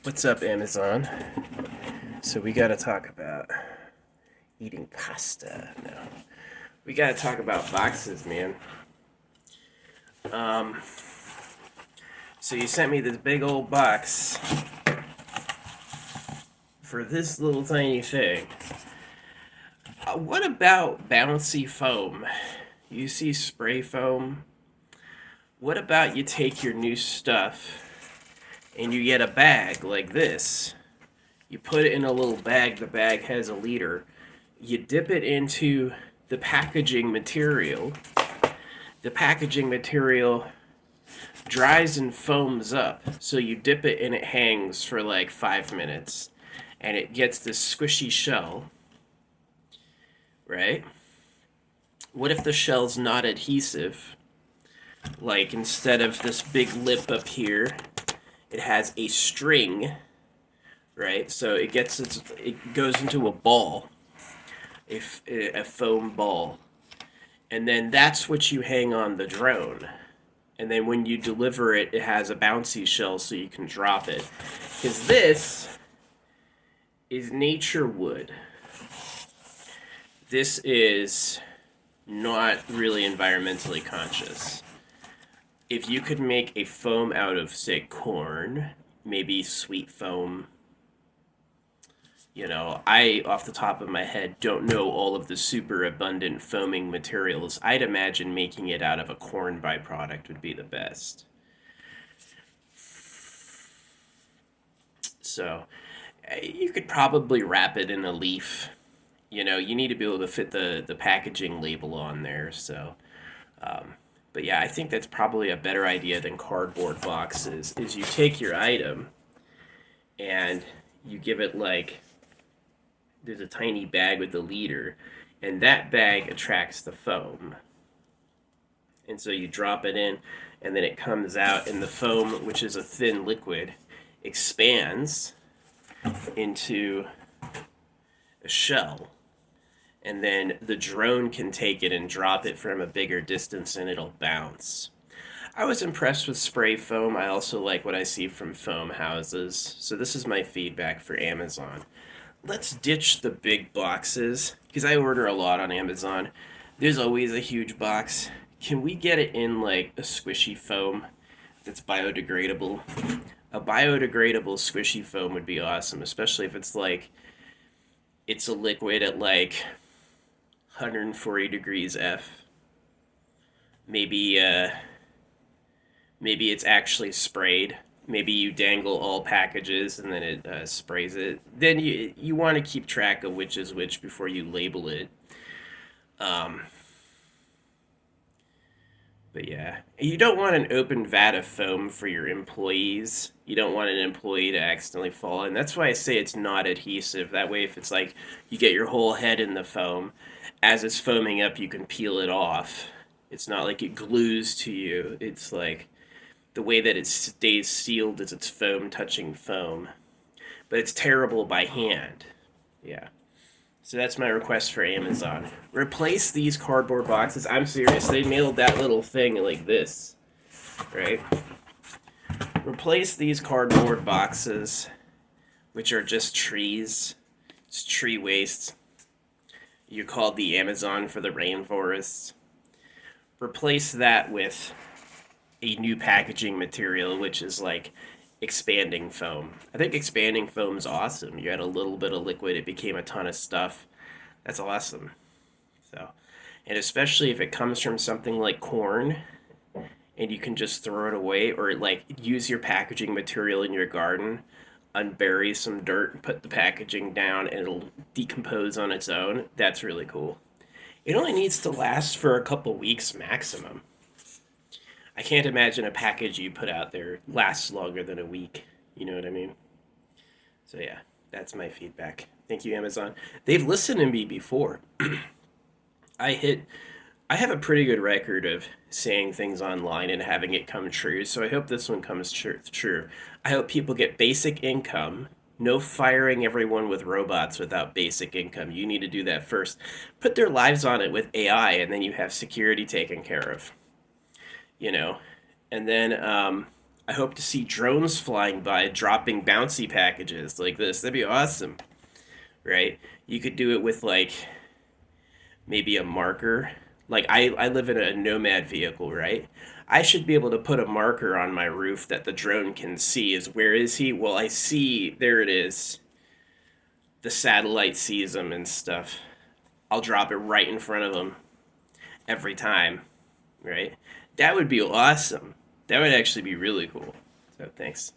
What's up, Amazon? So we gotta talk about eating pasta. No, we gotta talk about boxes, man. Um, so you sent me this big old box for this little tiny thing. What about bouncy foam? You see spray foam? What about you take your new stuff and you get a bag like this? You put it in a little bag, the bag has a liter. You dip it into the packaging material. The packaging material dries and foams up. So you dip it and it hangs for like 5 minutes. And it gets this squishy shell, right? What if the shell's not adhesive? Like instead of this big lip up here, it has a string, right? So it goes into a ball, a foam ball. And then that's what you hang on the drone. And then when you deliver it, it has a bouncy shell so you can drop it. Because this is nature wood. This is not really environmentally conscious. If you could make a foam out of, say, corn, maybe sweet foam, I, off the top of my head, don't know all of the super abundant foaming materials. I'd imagine making it out of a corn byproduct would be the best. So, you could probably wrap it in a leaf. You need to be able to fit the packaging label on there. So, but yeah, I think that's probably a better idea than cardboard boxes. Is you take your item and you give it like there's a tiny bag with a liter, and that bag attracts the foam. And so you drop it in, and then it comes out, and the foam, which is a thin liquid, expands into a shell. And then the drone can take it and drop it from a bigger distance, and it'll bounce. I was impressed with spray foam. I also like what I see from foam houses. So this is my feedback for Amazon. Let's ditch the big boxes because I order a lot on Amazon. There's always a huge box. Can we get it in like a squishy foam that's biodegradable? A biodegradable squishy foam would be awesome, especially if it's a liquid at like 140 degrees F. Maybe it's actually sprayed. Maybe you dangle all packages and then it sprays it. Then you want to keep track of which is which before you label it. Um, but yeah, you don't want an open vat of foam for your employees. You don't want an employee to accidentally fall in. That's why I say it's not adhesive. That way, if it's like you get your whole head in the foam, as it's foaming up, you can peel it off. It's not like it glues to you. It's like the way that it stays sealed is it's foam touching foam. But it's terrible by hand. Yeah. So that's my request for Amazon. Replace these cardboard boxes. I'm serious. They mailed that little thing like this, right? Replace these cardboard boxes, which are just trees. It's tree waste. You called the Amazon for the rainforests. Replace that with a new packaging material, which is like expanding foam. I think expanding foam is awesome. You had a little bit of liquid, it became a ton of stuff. That's awesome. So, and especially if it comes from something like corn and you can just throw it away or like use your packaging material in your garden, unbury some dirt, put the packaging down, and it'll decompose on its own. That's really cool. It only needs to last for a couple weeks maximum. I can't imagine a package you put out there lasts longer than a week. You know what I mean? So yeah, that's my feedback. Thank you, Amazon. They've listened to me before. I hit I have a pretty good record of saying things online and having it come true, so I hope this one comes true. I hope people get basic income. No firing everyone with robots without basic income. You need to do that first. Put their lives on it with AI, and then you have security taken care of. You know, and then I hope to see drones flying by dropping bouncy packages like this. That'd be awesome, right? You could do it with like maybe a marker. Like I live in a nomad vehicle, right? I should be able to put a marker on my roof that the drone can see is where is he? Well, I see there it is. The satellite sees him and stuff. I'll drop it right in front of him every time, right? That would be awesome. That would actually be really cool. So thanks.